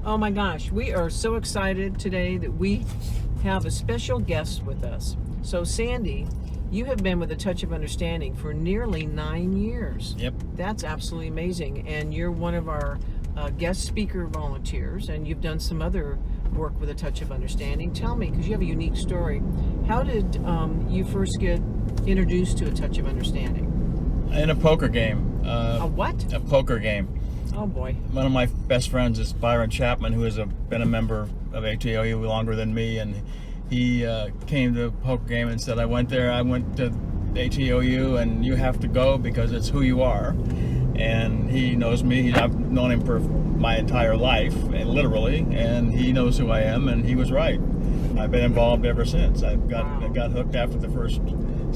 Oh my gosh, we are so excited today that we have a special guest with us. So Sandy, you have been with A Touch of Understanding for nearly 9 years. Yep. That's absolutely amazing. And you're one of our guest speaker volunteers, and you've done some other work with A Touch of Understanding. Tell me, because you have a unique story, how did you first get introduced to A Touch of Understanding? In a poker game. A what? A poker game. Oh boy. One of my best friends is Byron Chapman, who has been a member of ATOU longer than me, and he came to a poker game and said, I went to ATOU and you have to go because it's who you are. And he knows me. I've known him for my entire life, literally, and he knows who I am, and he was right. I've been involved ever since. I got hooked after the first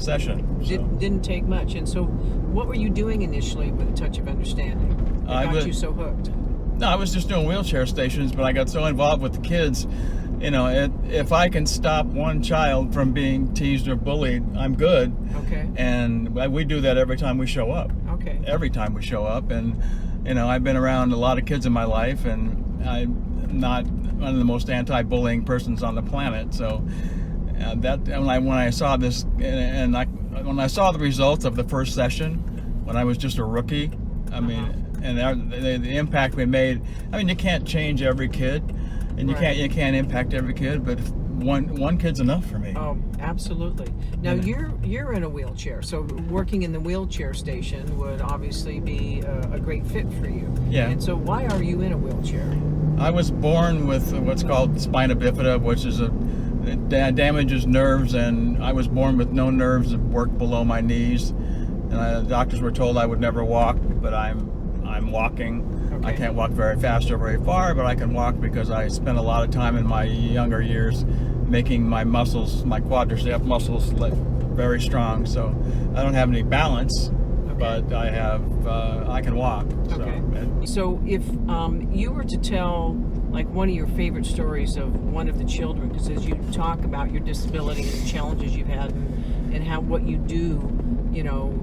session. So. Didn't take much. And so what were you doing initially with A Touch of Understanding that got you so hooked? No, I was just doing wheelchair stations, but I got so involved with the kids. You know, if I can stop one child from being teased or bullied, I'm good. Okay. And we do that every time we show up. Okay. Every time we show up. And, you know, I've been around a lot of kids in my life, and I'm not one of the most anti-bullying persons on the planet. So when I saw this, when I saw the results of the first session, when I was just a rookie, I mean, and the impact we made. I mean, you can't change every kid, and you can't impact every kid, but one kid's enough for me. Oh, absolutely. Now you're in a wheelchair, so working in the wheelchair station would obviously be a great fit for you. Yeah. And so why are you in a wheelchair? I was born with what's called spina bifida, which is it damages nerves, and I was born with no nerves that work below my knees. And the doctors were told I would never walk, but I'm walking. Okay. I can't walk very fast or very far, but I can walk because I spent a lot of time in my younger years making my muscles, my quadricep muscles, very strong. So I don't have any balance, but I can walk. Okay. So if you were to tell like one of your favorite stories of one of the children, because as you talk about your disability and the challenges you've had and how what you do, you know,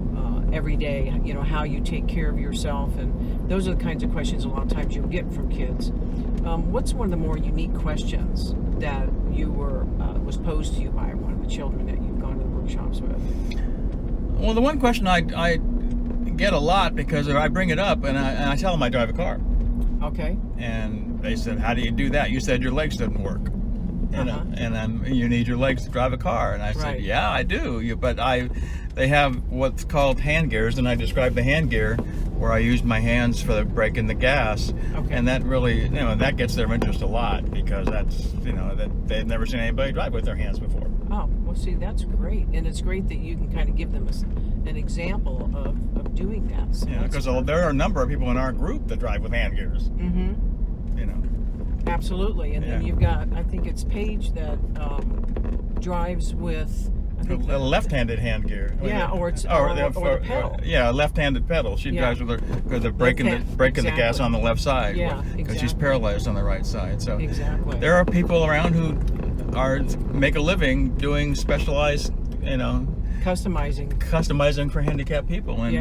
every day, you know, how you take care of yourself, and those are the kinds of questions a lot of times you'll get from kids. What's one of the more unique questions that you was posed to you by one of the children that you've gone to the workshops with? Well, the one question I get a lot, because I bring it up and I tell them I drive a car. Okay. And they said, how do you do that? You said your legs didn't work. And then you need your legs to drive a car. And I said, yeah, I do. But they have what's called hand gears, and I described the hand gear where I use my hands for the brake and the gas. Okay. And that really, you know, that gets their interest a lot, because that's, you know, that they've never seen anybody drive with their hands before. Oh, well, see, that's great. And it's great that you can kind of give them an example of doing that. So yeah, because there are a number of people in our group that drive with hand gears. Mm-hmm. You know. Absolutely. And then you've got, I think it's Paige that drives with a left-handed hand gear. Yeah, or the pedal. Yeah, a left-handed pedal. She drives with the brake and the gas on the left side. Yeah, because she's paralyzed on the right side. So there are people around who make a living doing specialized, you know, customizing for handicapped people, and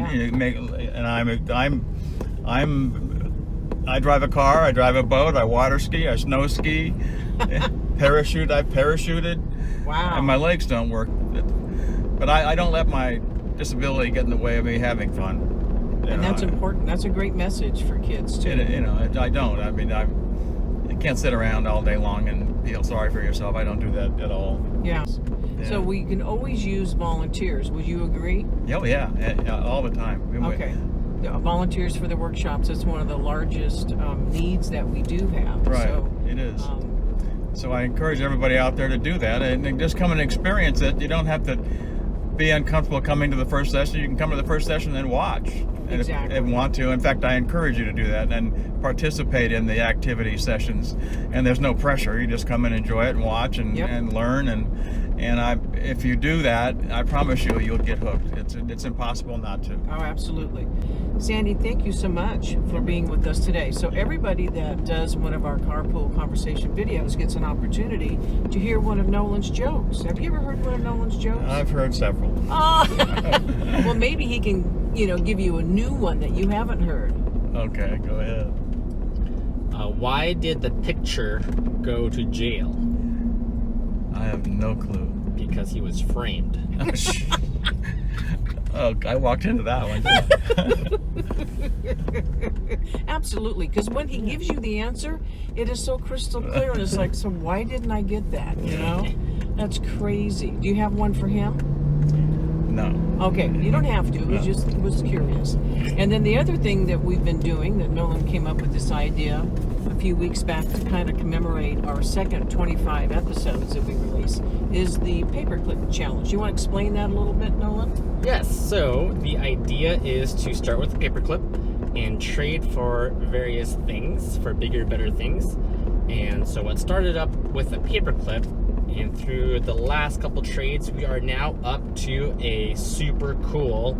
I drive a car, I drive a boat, I water ski, I snow ski, parachute. I've parachuted. Wow. And my legs don't work, but I don't let my disability get in the way of me having fun. And that's important. That's a great message for kids too. You know, I don't. I mean, you can't sit around all day long and feel sorry for yourself. I don't do that at all. Yeah. So we can always use volunteers. Would you agree? Oh yeah, all the time. Okay. Volunteers for the workshops. It's one of the largest needs that we do have. Right. So, it is. So I encourage everybody out there to do that, and just come and experience it. You don't have to be uncomfortable coming to the first session. You can come to the first session and watch. Exactly. If you want to. In fact, I encourage you to do that and participate in the activity sessions. And there's no pressure. You just come and enjoy it and watch and learn. And if you do that, I promise you'll get hooked. It's impossible not to. Oh, absolutely. Sandy, thank you so much for being with us today. So everybody that does one of our Carpool Conversation videos gets an opportunity to hear one of Nolan's jokes. Have you ever heard one of Nolan's jokes? I've heard several. Oh, well, maybe he can, give you a new one that you haven't heard. Okay, go ahead. Why did the picture go to jail? I have no clue. Because he was framed. Oh, I walked into that one. Absolutely, because when he gives you the answer, it is so crystal clear, and it's like, so why didn't I get that? You know, that's crazy. Do you have one for him? No. Okay, you don't have to. It was curious. And then the other thing that we've been doing, that Nolan came up with this idea a few weeks back to kind of commemorate our second 25 episodes that we release, is the paperclip challenge. You want to explain that a little bit, Nolan? Yes, so the idea is to start with a paperclip and trade for various things, for bigger, better things. And so it started up with a paperclip, and through the last couple trades, we are now up to a super cool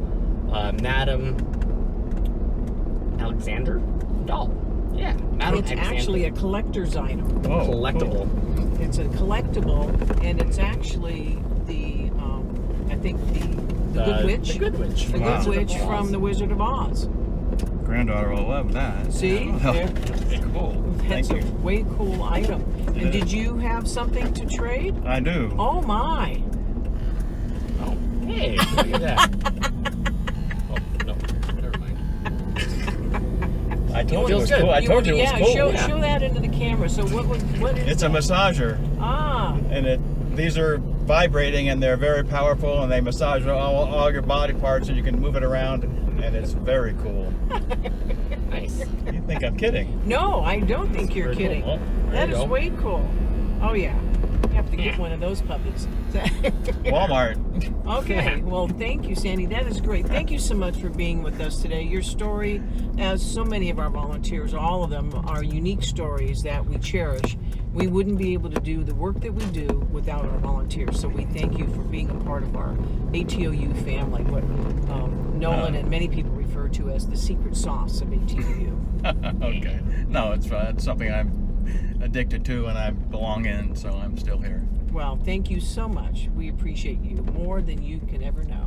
Madam Alexander doll. Yeah, Madam It's Alexander. actually a collector's item. Whoa, Collectible. cool. It's a collectible, and it's actually the, I think the Good Witch. The Good Witch. The Wow. Good Witch from The Wizard of Oz. Granddaughter will love that. See? Oh, There- cool. That's Thank a you. way cool item. And Yeah. did you have something to trade? I do. Oh my! Oh, hey, look at that. Oh, no, never mind. I told you it feels was good. cool. I told you it was yeah, cool. show that into the camera. So what is It's a that? massager, Ah, and these are vibrating, and they're very powerful, and they massage all your body parts, and you can move it around, and it's very cool. Nice. You think I'm kidding? no, I don't think you're Very cool. kidding. Oh, there That you is go. way cool. Oh yeah, you have to get Yeah. one of those puppies. Walmart. Okay, well, thank you, Sandy. That is great. Thank you so much for being with us today. Your story, as so many of our volunteers, all of them are unique stories that we cherish. We wouldn't be able to do the work that we do without our volunteers. So we thank you for being a part of our ATOU family, what Nolan and many people refer to as the secret sauce of ATOU. Okay. No, it's something I'm addicted to, and I belong in, so I'm still here. Well, thank you so much. We appreciate you more than you can ever know.